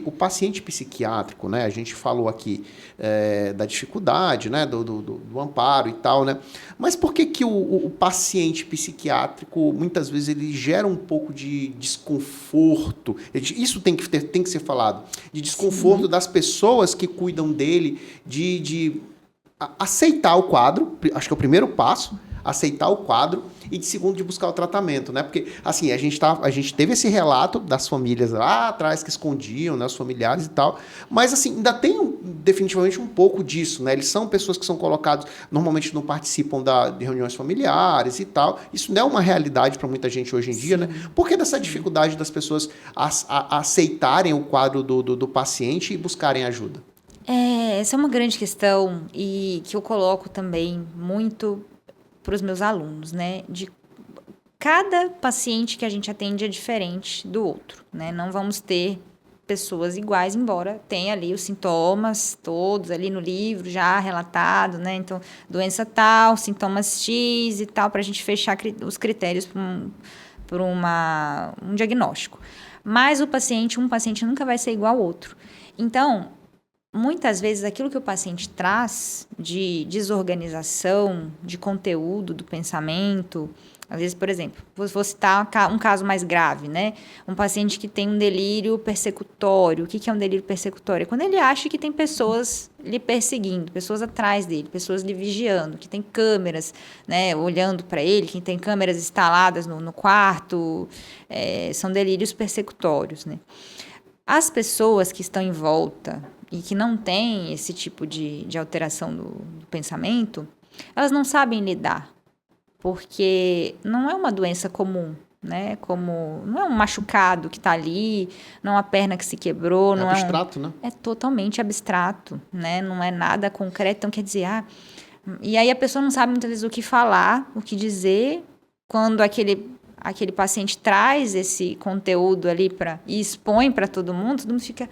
o paciente psiquiátrico, né? A gente falou aqui da dificuldade, né? Do amparo e tal, né? Mas por que o paciente psiquiátrico, muitas vezes, ele gera um pouco de desconforto? Isso tem que ser falado. De desconforto das pessoas que cuidam dele, de aceitar o quadro, acho que é o primeiro passo, aceitar o quadro, e de segundo, de buscar o tratamento, né? Porque, assim, a gente teve esse relato das famílias lá atrás que escondiam, né, os familiares e tal, mas, assim, ainda tem definitivamente um pouco disso, né? Eles são pessoas que são colocados, normalmente não participam de reuniões familiares e tal. Isso não é uma realidade para muita gente hoje em dia, né? Por que dessa dificuldade das pessoas a aceitarem o quadro do paciente e buscarem ajuda? Essa é uma grande questão e que eu coloco também muito para os meus alunos, né? De cada paciente que a gente atende é diferente do outro, né? Não vamos ter pessoas iguais, embora tenha ali os sintomas todos ali no livro já relatado, né? Então, doença tal, sintomas X e tal, para a gente fechar os critérios para um diagnóstico. Mas um paciente nunca vai ser igual ao outro. Então, muitas vezes aquilo que o paciente traz de desorganização, de conteúdo do pensamento, às vezes, por exemplo, vou citar um caso mais grave, né? Um paciente que tem um delírio persecutório. O que é um delírio persecutório? É quando ele acha que tem pessoas lhe perseguindo, pessoas atrás dele, pessoas lhe vigiando, que tem câmeras, né, olhando para ele, que tem câmeras instaladas no quarto. São delírios persecutórios, né? As pessoas que estão em volta e que não têm esse tipo de alteração do pensamento, elas não sabem lidar, porque não é uma doença comum, né? Não é um machucado que está ali, não é uma perna que se quebrou. É abstrato, né? É totalmente abstrato, né? Não é nada concreto. Então, quer dizer, e aí a pessoa não sabe muitas vezes o que falar, o que dizer, quando aquele paciente traz esse conteúdo ali e expõe para todo mundo fica,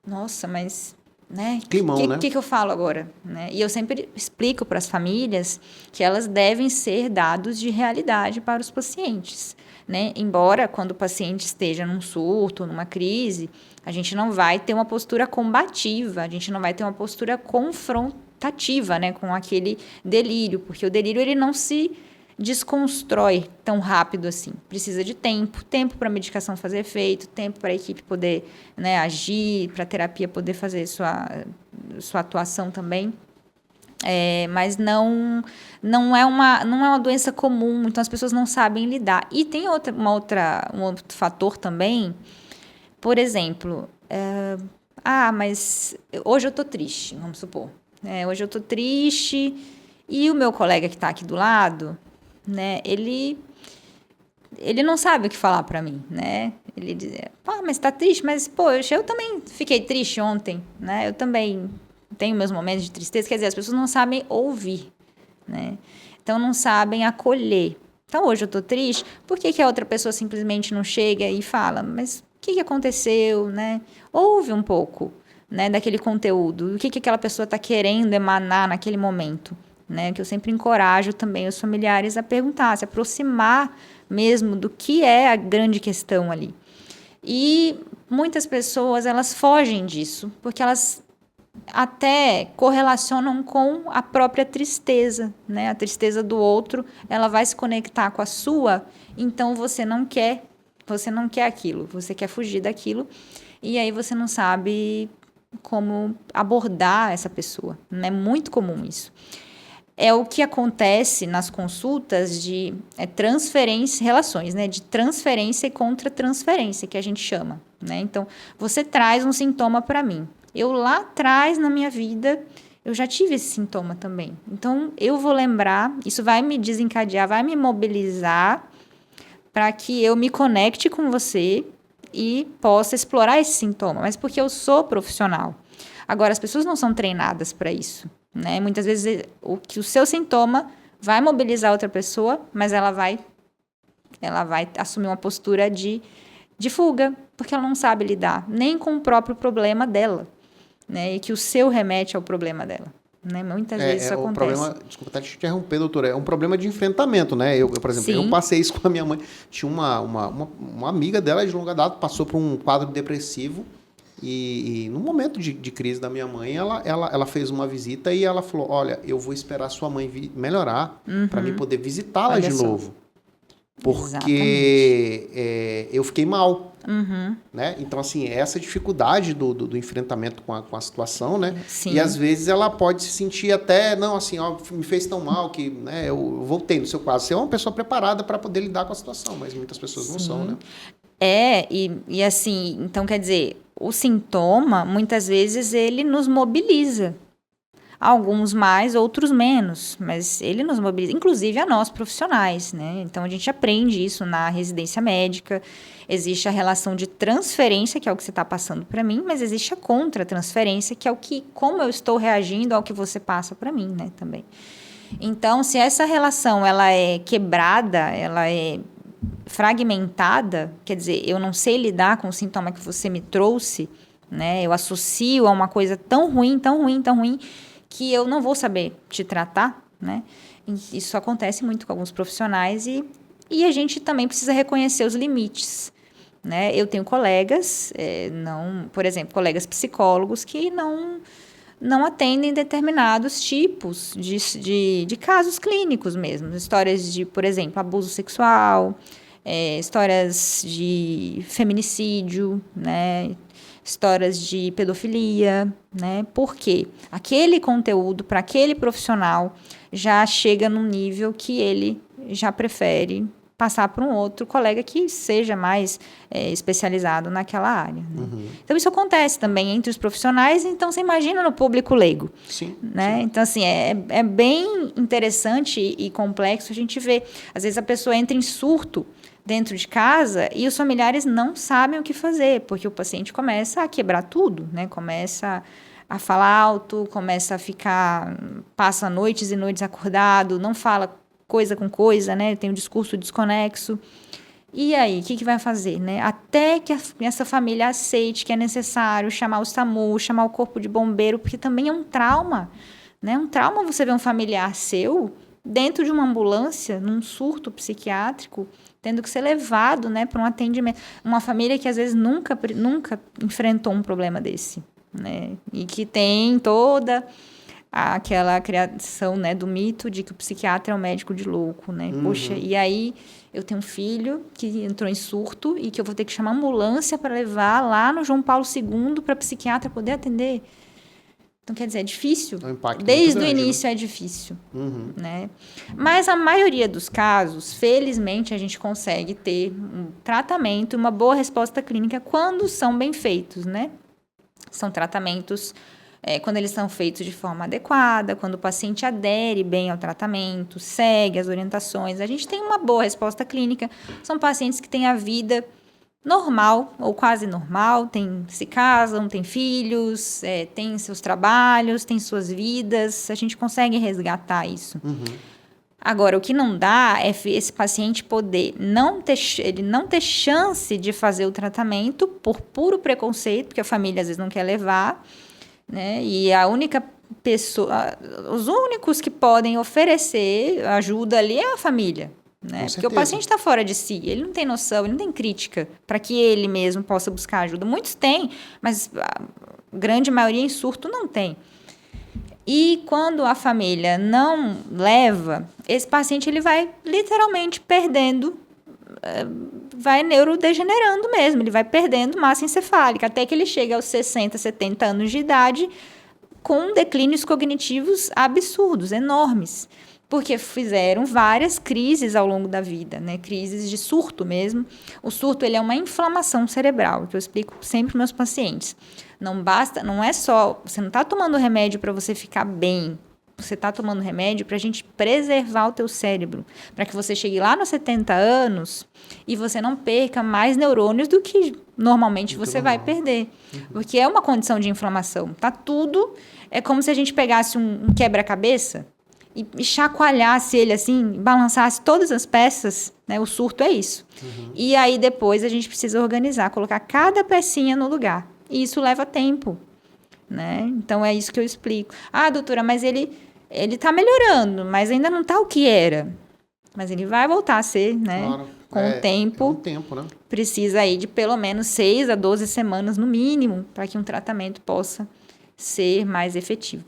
nossa, mas, né? Climão, né? O que eu falo agora? Né? E eu sempre explico para as famílias que elas devem ser dados de realidade para os pacientes, né? Embora quando o paciente esteja num surto, numa crise, a gente não vai ter uma postura combativa, a gente não vai ter uma postura confrontativa, né, com aquele delírio, porque o delírio ele não se desconstrói tão rápido assim. Precisa de tempo para a medicação fazer efeito, tempo para a equipe poder, né, agir, para a terapia poder fazer sua atuação também. Mas não é uma doença comum, então as pessoas não sabem lidar. E tem um outro fator também, por exemplo, mas hoje eu tô triste, vamos supor. Hoje eu tô triste e o meu colega que está aqui do lado, né, ele não sabe o que falar para mim, né? Ele diz, mas tá triste? Mas, poxa, eu também fiquei triste ontem, né? Eu também tenho meus momentos de tristeza. Quer dizer, as pessoas não sabem ouvir, né? Então, não sabem acolher. Então, hoje eu tô triste, por que a outra pessoa simplesmente não chega e fala, mas o que aconteceu, né? Ouve um pouco, né, daquele conteúdo, o que aquela pessoa está querendo emanar naquele momento. Né, que eu sempre encorajo também os familiares a perguntar, se aproximar mesmo do que é a grande questão ali. E muitas pessoas, elas fogem disso, porque elas até correlacionam com a própria tristeza, né? A tristeza do outro, ela vai se conectar com a sua, então você não quer aquilo, você quer fugir daquilo, e aí você não sabe como abordar essa pessoa. É muito comum isso. É o que acontece nas consultas de transferência, relações, né, de transferência e contra-transferência, que a gente chama, né? Então, você traz um sintoma para mim. Eu lá atrás, na minha vida, eu já tive esse sintoma também. Então, eu vou lembrar, isso vai me desencadear, vai me mobilizar para que eu me conecte com você e possa explorar esse sintoma, mas porque eu sou profissional. Agora, as pessoas não são treinadas para isso. Né? Muitas vezes o seu sintoma vai mobilizar outra pessoa, mas ela vai assumir uma postura de fuga, porque ela não sabe lidar nem com o próprio problema dela, né? E que o seu remete ao problema dela. né? Muitas vezes isso o acontece. problema, desculpa até te interromper, doutora, é um problema de enfrentamento, né? Por exemplo, Sim. eu passei isso com a minha mãe. Tinha uma amiga dela de longa data, passou por um quadro depressivo e no momento de crise da minha mãe, ela fez uma visita e ela falou, olha, eu vou esperar sua mãe melhorar para mim poder visitá-la de novo. Porque eu fiquei mal. Né? Então, assim, essa dificuldade do enfrentamento com a situação, né? Sim. E às vezes ela pode se sentir até, não, assim, ó, me fez tão mal que, né, eu voltei no seu caso. Você é uma pessoa preparada para poder lidar com a situação, mas muitas pessoas não são, né? E assim, então quer dizer, o sintoma, muitas vezes, ele nos mobiliza. Alguns mais, outros menos, mas ele nos mobiliza, inclusive a nós profissionais, né? Então a gente aprende isso na residência médica. Existe a relação de transferência, que é o que você está passando para mim, mas existe a contra-transferência, que é como eu estou reagindo ao que você passa para mim, né? Também. Então, se essa relação ela é quebrada, ela é fragmentada, quer dizer, eu não sei lidar com o sintoma que você me trouxe, né? Eu associo a uma coisa tão ruim, que eu não vou saber te tratar, né? Isso acontece muito com alguns profissionais e a gente também precisa reconhecer os limites, né? Eu tenho colegas, por exemplo, colegas psicólogos que não atendem determinados tipos de casos clínicos mesmo. Histórias de, por exemplo, abuso sexual, histórias de feminicídio, né? Histórias de pedofilia, né? Porque aquele conteúdo para aquele profissional já chega num nível que ele já prefere passar para um outro colega que seja mais especializado naquela área. Né? Então, isso acontece também entre os profissionais, então você imagina no público leigo. Sim. Né? Sim. Então, assim, é bem interessante e complexo a gente ver. Às vezes a pessoa entra em surto dentro de casa e os familiares não sabem o que fazer, porque o paciente começa a quebrar tudo, né? Começa a falar alto, começa a passa noites e noites acordado, não fala coisa com coisa, né? Tem um discurso desconexo. E aí, o que vai fazer, né? Até que essa família aceite que é necessário chamar o SAMU, chamar o corpo de bombeiro, porque também é um trauma, né? Um trauma você ver um familiar seu dentro de uma ambulância, num surto psiquiátrico, tendo que ser levado, né, para um atendimento. Uma família que às vezes nunca enfrentou um problema desse, né? E que tem toda aquela criação, né, do mito de que o psiquiatra é um médico de louco, né? Poxa, e aí eu tenho um filho que entrou em surto e que eu vou ter que chamar ambulância para levar lá no João Paulo II para psiquiatra poder atender. Então, quer dizer, é difícil. É um impacto Desde muito grande, o início, né? é difícil. Né? Mas a maioria dos casos, felizmente, a gente consegue ter um tratamento, uma boa resposta clínica quando são bem feitos, né? São tratamentos, quando eles são feitos de forma adequada, quando o paciente adere bem ao tratamento, segue as orientações. A gente tem uma boa resposta clínica. São pacientes que têm a vida normal ou quase normal, se casam, têm filhos, têm seus trabalhos, têm suas vidas, a gente consegue resgatar isso. Agora, o que não dá é esse paciente poder não ter chance de fazer o tratamento por puro preconceito, porque a família às vezes não quer levar, né? E a única pessoa, os únicos que podem oferecer ajuda ali é a família. Né? Porque o paciente está fora de si, ele não tem noção, ele não tem crítica para que ele mesmo possa buscar ajuda. Muitos têm, mas a grande maioria em surto não tem. E quando a família não leva, esse paciente ele vai literalmente perdendo, vai neurodegenerando mesmo, ele vai perdendo massa encefálica, até que ele chega aos 60, 70 anos de idade com declínios cognitivos absurdos, enormes. Porque fizeram várias crises ao longo da vida, né? Crises de surto mesmo. O surto ele é uma inflamação cerebral, que eu explico sempre para meus pacientes. Não basta, não é só, você não está tomando remédio para você ficar bem. Você está tomando remédio para a gente preservar o teu cérebro, para que você chegue lá nos 70 anos e você não perca mais neurônios do que normalmente você vai perder. Porque é uma condição de inflamação. Tá tudo, é como se a gente pegasse um quebra-cabeça e chacoalhasse ele assim, balançasse todas as peças, né? O surto é isso. E aí depois a gente precisa organizar, colocar cada pecinha no lugar. E isso leva tempo. né? Então, é isso que eu explico. Ah, doutora, mas ele tá melhorando, mas ainda não tá o que era. Mas ele vai voltar a ser, né? Claro. Com o tempo. É um tempo, né? Precisa aí de pelo menos 6 a 12 semanas no mínimo para que um tratamento possa ser mais efetivo.